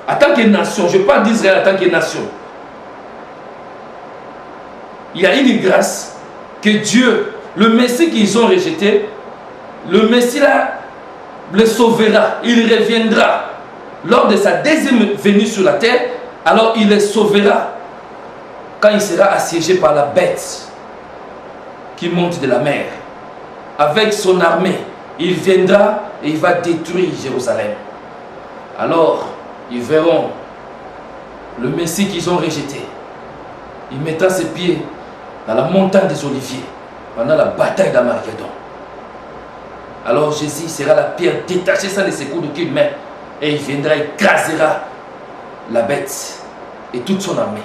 En tant que nation, je parle d'Israël en tant que nation. Il y a une grâce que Dieu, le Messie qu'ils ont rejeté, le Messie là le sauvera, il reviendra lors de sa deuxième venue sur la terre, alors il les sauvera quand il sera assiégé par la bête qui monte de la mer. Avec son armée, il viendra et il va détruire Jérusalem. Alors, ils verront le Messie qu'ils ont rejeté. Il mettra ses pieds dans la montagne des Oliviers pendant la bataille d'Armageddon. Alors Jésus sera la pierre détachée sans les secours d'aucune main et il viendra écrasera la bête et toute son armée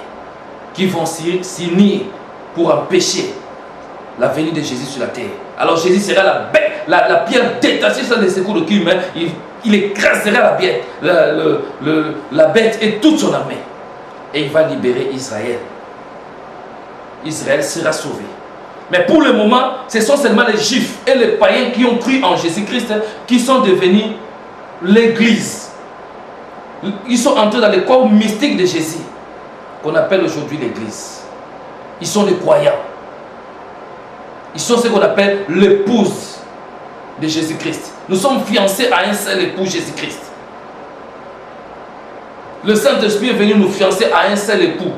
qui vont s'unir pour empêcher la venue de Jésus sur la terre. Alors Jésus sera la pierre détachée sans les secours d'aucune main. Il écrasera la bête et toute son armée et il va libérer Israël. Israël sera sauvé. Mais pour le moment, ce sont seulement les Juifs et les païens qui ont cru en Jésus-Christ qui sont devenus l'Église. Ils sont entrés dans le corps mystique de Jésus, qu'on appelle aujourd'hui l'Église. Ils sont les croyants. Ils sont ce qu'on appelle l'épouse de Jésus-Christ. Nous sommes fiancés à un seul époux, Jésus-Christ. Le Saint-Esprit est venu nous fiancer à un seul époux.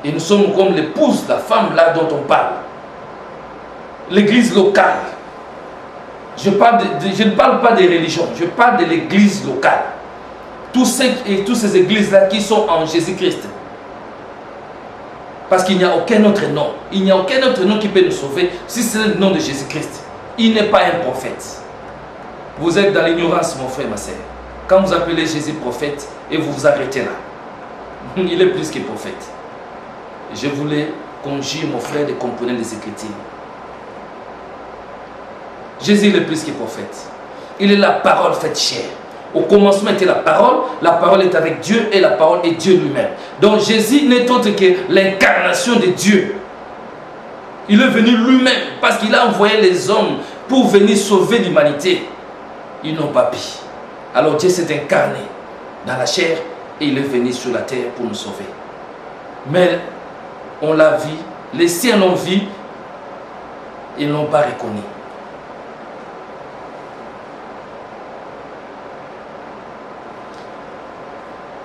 Et nous sommes comme l'épouse, la femme là dont on parle. L'église locale. Je ne parle pas des religions, je parle de l'église locale. Toutes ces églises-là qui sont en Jésus-Christ. Parce qu'il n'y a aucun autre nom. Il n'y a aucun autre nom qui peut nous sauver si c'est le nom de Jésus-Christ. Il n'est pas un prophète. Vous êtes dans l'ignorance, mon frère, ma soeur. Quand vous appelez Jésus prophète et vous vous arrêtez là, il est plus que prophète. Je voulais conjurer mon frère de comprendre les Écritures. Jésus est plus que prophète. Il est la parole faite chair. Au commencement était la parole est avec Dieu et la parole est Dieu lui-même. Donc Jésus n'est autre que l'incarnation de Dieu. Il est venu lui-même parce qu'il a envoyé les hommes pour venir sauver l'humanité. Ils n'ont pas pu. Alors Dieu s'est incarné dans la chair et il est venu sur la terre pour nous sauver. Mais on l'a vu, les siens l'ont vu, ils ne l'ont pas reconnu.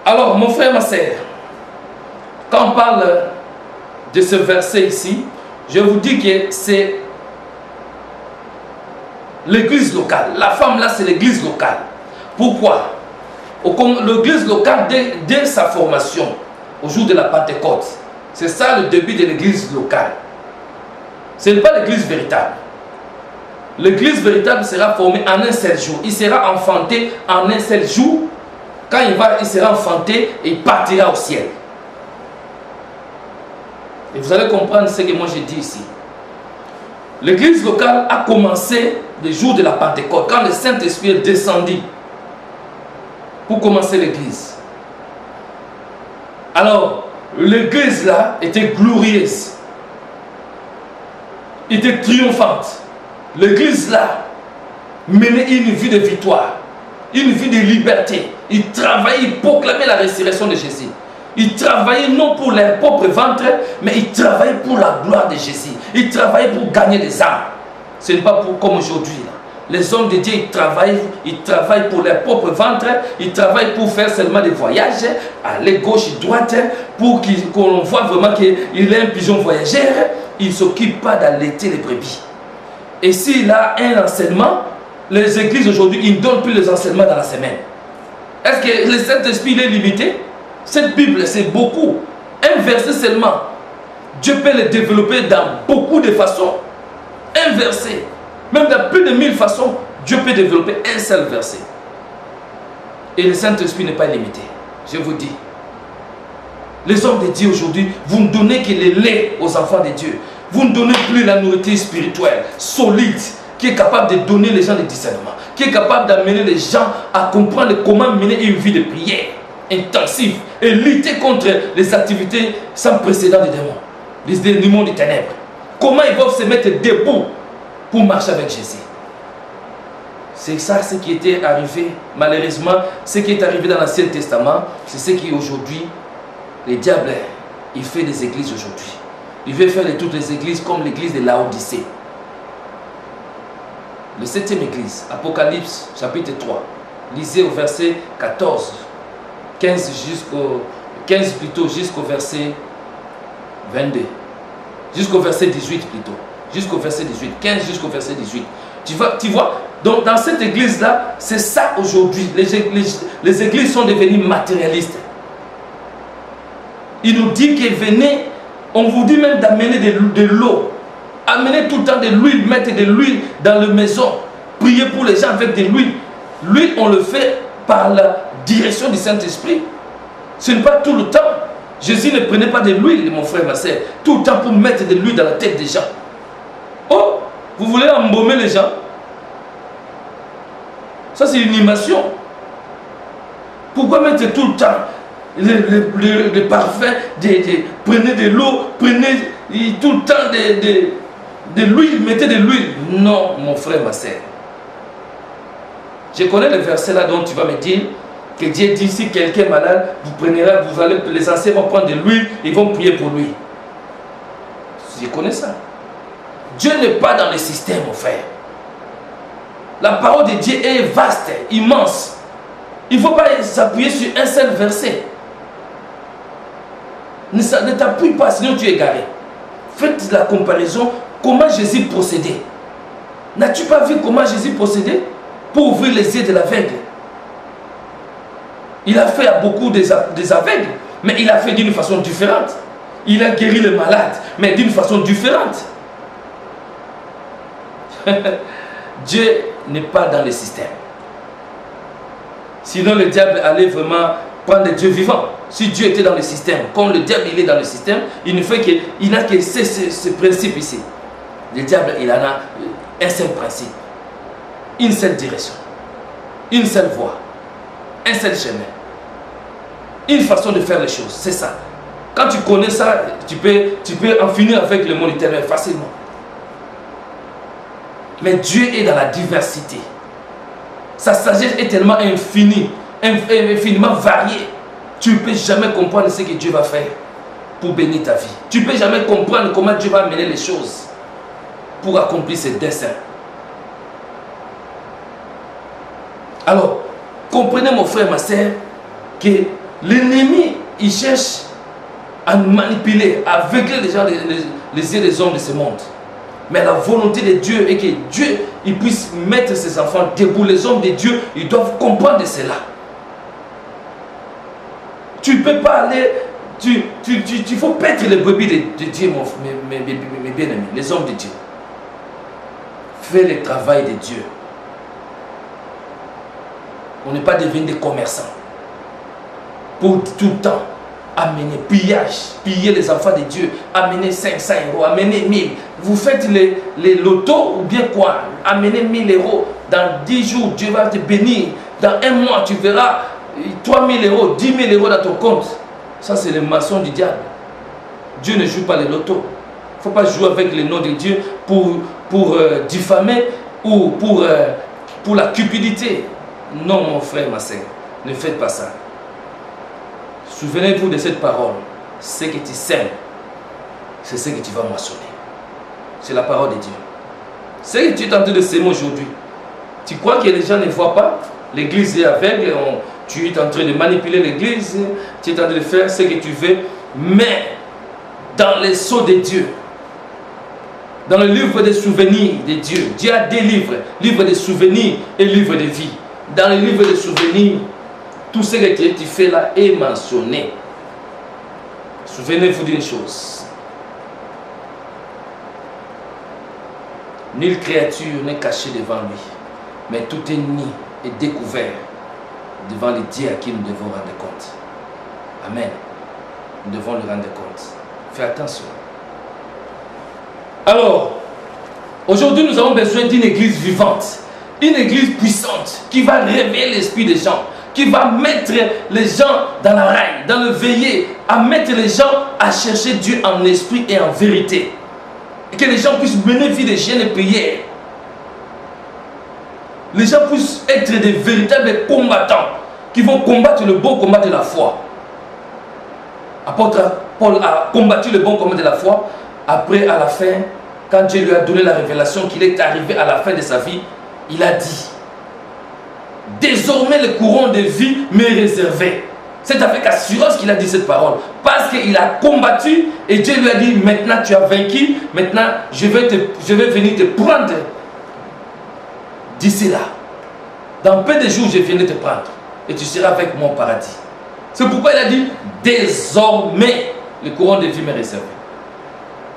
Alors, mon frère, ma sœur, quand on parle de ce verset ici, je vous dis que c'est l'église locale. La femme là, c'est l'église locale. Pourquoi? L'église locale, dès sa formation, au jour de la Pentecôte, c'est ça le début de l'église locale. Ce n'est pas l'église véritable. L'église véritable sera formée en un seul jour. Il sera enfanté en un seul jour. Quand il sera enfanté, il partira au ciel. Et vous allez comprendre ce que moi j'ai dit ici. L'église locale a commencé le jour de la Pentecôte, quand le Saint-Esprit est descendu pour commencer l'église. Alors, l'église là était glorieuse, était triomphante. L'église là menait une vie de victoire, une vie de liberté. Il travaillait, il proclamait la résurrection de Jésus. Il travaillait non pour leur propre ventre, mais il travaillait pour la gloire de Jésus. Il travaillait pour gagner des âmes. Ce n'est pas pour, comme aujourd'hui. Les hommes de Dieu, ils travaillent pour leur propre ventre, ils travaillent pour faire seulement des voyages, aller gauche et droite, pour qu'on voit vraiment qu'il est un pigeon voyageur. Il ne s'occupe pas d'allaiter les brebis. Et s'il a un enseignement, les églises aujourd'hui, ils ne donnent plus les enseignements dans la semaine. Est-ce que le Saint-Esprit est limité? Cette Bible, c'est beaucoup. Un verset seulement. Dieu peut le développer dans beaucoup de façons. Un verset. Même dans plus de 1000 façons, Dieu peut développer un seul verset. Et le Saint-Esprit n'est pas limité. Je vous dis. Les hommes de Dieu aujourd'hui, vous ne donnez que le lait aux enfants de Dieu. Vous ne donnez plus la nourriture spirituelle, solide, qui est capable de donner les gens des discernements, qui est capable d'amener les gens à comprendre comment mener une vie de prière intensive et lutter contre les activités sans précédent des démons, les démons des ténèbres. Comment ils doivent se mettre debout pour marcher avec Jésus. C'est ça ce qui était arrivé. Malheureusement, ce qui est arrivé dans l'Ancien Testament, c'est ce qui aujourd'hui, le diable, il fait des églises aujourd'hui. Il veut faire de toutes les églises comme l'église de Laodicée. Le 7e église, Apocalypse chapitre 3. Lisez au verset 14, 15 jusqu'au verset 22. Jusqu'au verset 18 plutôt. Jusqu'au verset 18. 15 jusqu'au verset 18. Tu vois, donc dans cette église-là, c'est ça aujourd'hui. Les églises sont devenues matérialistes. Il nous dit que venez, on vous dit même d'amener de l'eau. Amener tout le temps de l'huile, mettre de l'huile dans la maison. Prier pour les gens avec de l'huile. L'huile, on le fait par la direction du Saint-Esprit. Ce n'est pas tout le temps. Jésus ne prenait pas de l'huile, mon frère, ma soeur, tout le temps pour mettre de l'huile dans la tête des gens. Oh, vous voulez embaumer les gens? Ça, c'est une animation. Pourquoi mettre tout le temps le parfum, prenez de l'eau, prenez tout le temps de l'huile, mettez de l'huile? Non, mon frère, ma soeur. Je connais le verset là dont tu vas me dire que Dieu dit si quelqu'un est malade, vous allez, les anciens vont prendre de l'huile, ils vont prier pour lui. Je connais ça. Dieu n'est pas dans le système, mon frère. La parole de Dieu est vaste, immense. Il ne faut pas s'appuyer sur un seul verset. Ne t'appuie pas, sinon tu es égaré. Faites la comparaison, comment Jésus procédait. N'as-tu pas vu comment Jésus procédait pour ouvrir les yeux de l'aveugle? Il a fait à beaucoup des aveugles, mais il a fait d'une façon différente. Il a guéri les malades, mais d'une façon différente. Dieu n'est pas dans le système. Sinon le diable allait vraiment prendre Dieu vivant. Si Dieu était dans le système, comme le diable il est dans le système, il n'a que ce principe ici. Le diable il en a un seul principe, une seule direction, une seule voie, un seul chemin, une façon de faire les choses, c'est ça. Quand tu connais ça, tu peux en finir avec le monde éternel facilement. Mais Dieu est dans la diversité. Sa sagesse est tellement infinie, infiniment variée. Tu ne peux jamais comprendre ce que Dieu va faire pour bénir ta vie. Tu ne peux jamais comprendre comment Dieu va mener les choses pour accomplir ses desseins. Alors, comprenez mon frère, ma soeur, que l'ennemi, il cherche à nous manipuler, à aveugler les gens, les yeux des hommes de ce monde. Mais la volonté de Dieu est que Dieu il puisse mettre ses enfants debout. Les hommes de Dieu, ils doivent comprendre cela. Tu ne peux pas aller... Il faut paître les brebis de Dieu, mes bien-aimés, les hommes de Dieu. Fais le travail de Dieu. On n'est pas devenu des commerçants. Pour tout le temps, amener piller les enfants de Dieu, amener 500 euros, amener 1000. Vous faites les lotos ou bien quoi? Amener 1000 euros. Dans 10 jours, Dieu va te bénir. Dans un mois, tu verras 3000 euros, 10 000 euros dans ton compte. Ça, c'est le maçon du diable. Dieu ne joue pas les lotos. Il ne faut pas jouer avec le nom de Dieu pour diffamer ou pour la cupidité. Non, mon frère, ma soeur, ne faites pas ça. Souvenez-vous de cette parole. Ce que tu sèmes, c'est ce que tu vas moissonner. C'est la parole de Dieu. Ce que tu es en train de s'aimer aujourd'hui, tu crois que les gens ne voient pas? L'église est aveugle, tu es en train de manipuler l'église, tu es en train de faire ce que tu veux, mais dans les sceaux de Dieu, dans le livre des souvenirs de Dieu, Dieu a 2 livres, livre des souvenirs et livre de vie. Dans le livre des souvenirs, tout ce que tu fais là est mentionné. Souvenez-vous d'une chose. Nulle créature n'est cachée devant lui, mais tout est nu et découvert devant le Dieu à qui nous devons rendre compte. Amen. Nous devons le rendre compte. Fais attention. Alors, aujourd'hui nous avons besoin d'une église vivante, une église puissante qui va réveiller l'esprit des gens, qui va mettre les gens dans la raille, dans le veillé, à mettre les gens à chercher Dieu en esprit et en vérité. Et que les gens puissent mener vie de jeûne et prière. les gens puissent être des véritables combattants qui vont combattre le bon combat de la foi. Apôtre Paul a combattu le bon combat de la foi. Après, à la fin, quand Dieu lui a donné la révélation qu'il est arrivé à la fin de sa vie, il a dit: désormais le courant de vie m'est réservé. C'est avec assurance qu'il a dit cette parole. Parce qu'il a combattu et Dieu lui a dit: maintenant tu as vaincu, maintenant je vais venir te prendre. D'ici là, dans peu de jours, je viendrai te prendre et tu seras avec moi au paradis. C'est pourquoi il a dit: désormais le courant de vie m'est réservé.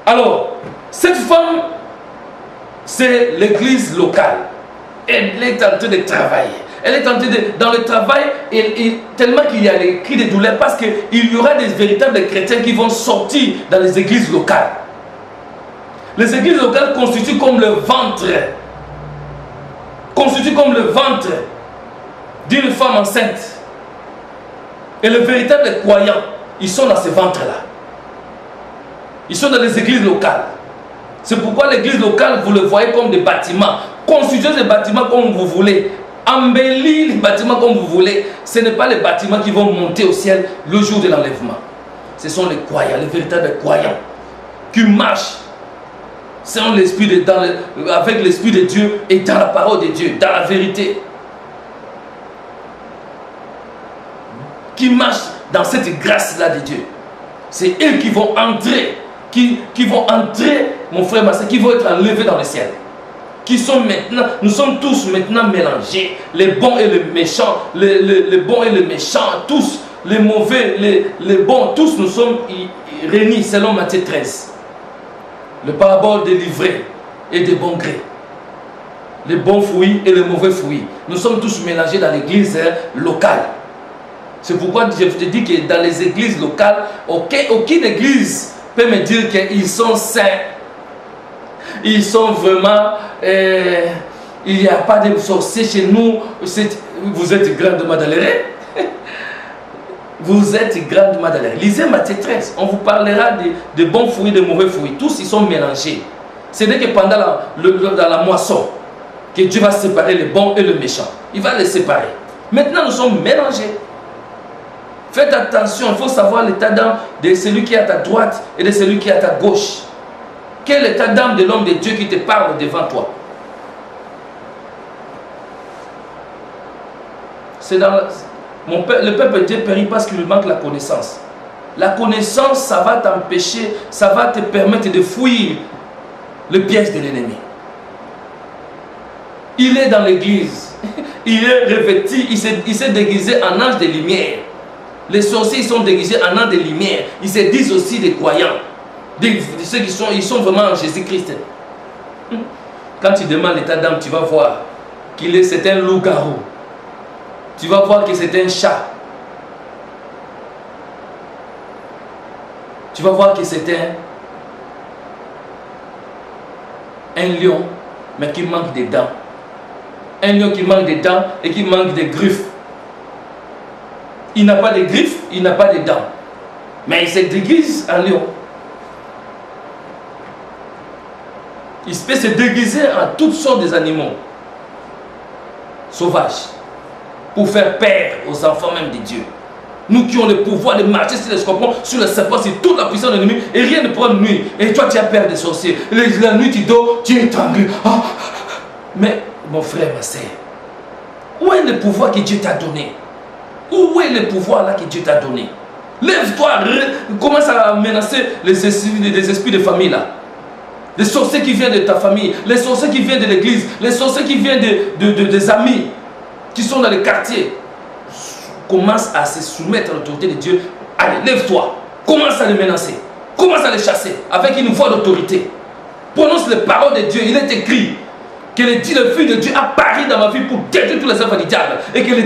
Alors, cette femme, c'est l'église locale. Elle est en train de travailler. Elle est en train de, dans le travail, et tellement qu'il y a des cris de douleur, parce qu'il y aura des véritables chrétiens qui vont sortir dans les églises locales. Les églises locales constituent comme le ventre. Constituent comme le ventre d'une femme enceinte. Et les véritables croyants, ils sont dans ce ventre-là. Ils sont dans les églises locales. C'est pourquoi l'église locale, vous le voyez comme des bâtiments. Constituez les bâtiments comme vous voulez. Embellir les bâtiments comme vous voulez. Ce n'est pas les bâtiments qui vont monter au ciel le jour de l'enlèvement. Ce sont les croyants, les véritables croyants qui marchent avec l'Esprit de Dieu et dans la parole de Dieu, dans la vérité. Qui marchent dans cette grâce-là de Dieu. C'est eux qui vont entrer, qui vont entrer, mon frère, ma soeur, qui vont être enlevés dans le ciel. Qui sont maintenant, nous sommes tous maintenant mélangés, les bons et les méchants, les bons et les méchants, tous, les mauvais, les bons, tous nous sommes réunis selon Matthieu 13. Le parabole des livrets et des bons grés. Les bons fruits et les mauvais fruits. Nous sommes tous mélangés dans l'église locale. C'est pourquoi je te dis que dans les églises locales, aucune église peut me dire qu'ils sont saints. Ils sont vraiment... il n'y a pas de sorciers chez nous. Vous êtes grande Madeleine. Vous êtes grande Madeleine. Lisez Matthieu 13. On vous parlera de bons fruits, de mauvais fruits. Tous ils sont mélangés. Ce n'est que pendant dans la moisson que Dieu va séparer les bons et les méchants. Il va les séparer. Maintenant, nous sommes mélangés. Faites attention, il faut savoir l'état d'âme de celui qui est à ta droite et de celui qui est à ta gauche. Quel est l'état d'âme de l'homme de Dieu qui te parle devant toi? C'est dans le peuple de Dieu périt parce qu'il lui manque la connaissance. La connaissance, ça va t'empêcher, ça va te permettre de fuir le piège de l'ennemi. Il est dans l'église, il est revêtu, il s'est déguisé en ange de lumière. Les sorciers sont déguisés en ange de lumière. Ils se disent aussi des croyants. Ceux qui sont, ils sont vraiment en Jésus-Christ. Quand tu demandes l'état d'âme, tu vas voir qu'il c'est un loup-garou. Tu vas voir que c'est un chat. Tu vas voir que c'est un lion, mais qui manque des dents. Un lion qui manque des dents et qui manque des griffes. Il n'a pas de griffes, il n'a pas de dents. Mais il se déguise en lion. Il peut se déguiser en toutes sortes d'animaux sauvages pour faire peur aux enfants même de Dieu. Nous qui avons le pouvoir de marcher sur les scorpions, sur les serpents, sur toute la puissance de l'ennemi, et rien ne prend nuit. Et toi, tu as peur des sorciers. La nuit, tu dors, tu es étranglé. Ah. Mais, mon frère, ma soeur, où est le pouvoir que Dieu t'a donné? Où est le pouvoir là que Dieu t'a donné? Lève-toi, commence à menacer les esprits de famille là. Les sorciers qui viennent de ta famille, les sorciers qui viennent de l'église, les sorciers qui viennent des amis qui sont dans les quartiers. Commence à se soumettre à l'autorité de Dieu. Allez, lève-toi. Commence à les menacer. Commence à les chasser avec une voix d'autorité. Prononce les paroles de Dieu. Il est écrit que le Fils de Dieu a pari dans ma vie pour détruire tous les œuvres du diable. Et que le